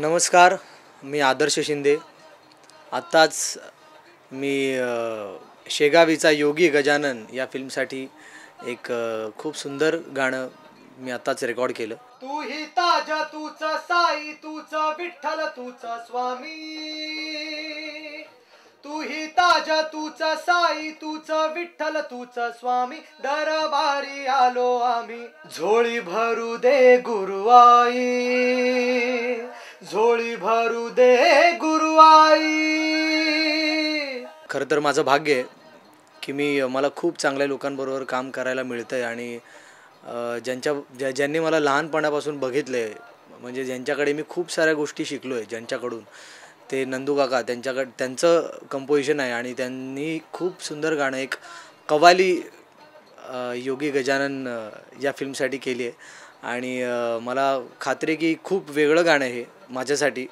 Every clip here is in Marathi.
नमस्कार. मी आदर्श शिंदे. आत्ताच मी शेगावीचा योगी गजानन या फिल्मसाठी एक खूप सुंदर गाणं मी आत्ताच रेकॉर्ड केलं. तू ही ताज तूच साई तूच विठ्ठल तूच स्वामी, तू ही ताज तूच साई तूच विठ्ठल तूच स्वामी, दरबारी आलो आम्ही. झोळी भरू दे गुरुआई, झोळी भरू दे गुरुआई. खरं तर माझं भाग्य आहे की मला खूप चांगल्या लोकांबरोबर काम करायला मिळतं आहे आणि ज्यांनी मला लहानपणापासून बघितलं आहे, म्हणजे ज्यांच्याकडे मी खूप साऱ्या गोष्टी शिकलो आहे, ज्यांच्याकडून ते नंदू काका, त्यांचं कंपोजिशन आहे आणि त्यांनी खूप सुंदर गाणं एक कव्वाली योगी गजानन या फिल्मसाठी केली आहे. आणि मला खात्री आहे की खूप वेगळं गाणं आहे हे माझ्यासाठी,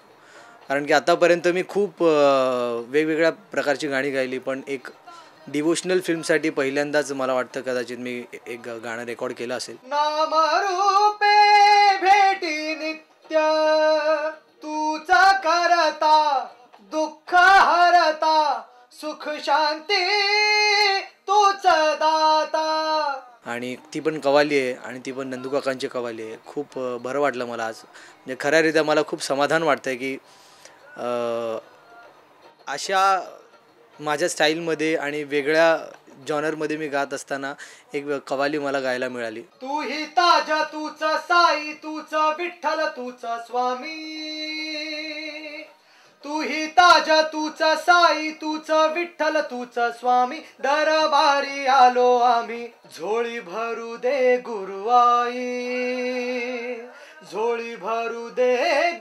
कारण की आतापर्यंत मी खूप वेगवेगळ्या प्रकारची गाणी गायली, पण एक डिवोशनल फिल्मसाठी पहिल्यांदाच मला वाटतं कदाचित मी एक गाणं रेकॉर्ड केलं असेल. नामरूपे भेटी नित्य तूच करता, दुःख हरता, सुख शांती तूच दाता. आणि ती पण कव्वाली आहे आणि ती पण नंदू काकांची कव्वाली आहे. खूप बरं वाटलं मला आज, म्हणजे खऱ्यारीत्या मला खूप समाधान वाटतं आहे की अशा माझ्या स्टाईलमध्ये आणि वेगळ्या जॉनरमध्ये मी गात असताना एक कव्वाली मला गायला मिळाली. तू ही ताज तूच साई तूच विठ्ठल तूच स्वामी, तू ही ताज तूच साई तूच विठ्ठल तूच स्वामी, दरबारी आलो आम्ही. झोळी भरू दे गुरुआई, झोळी भरू दे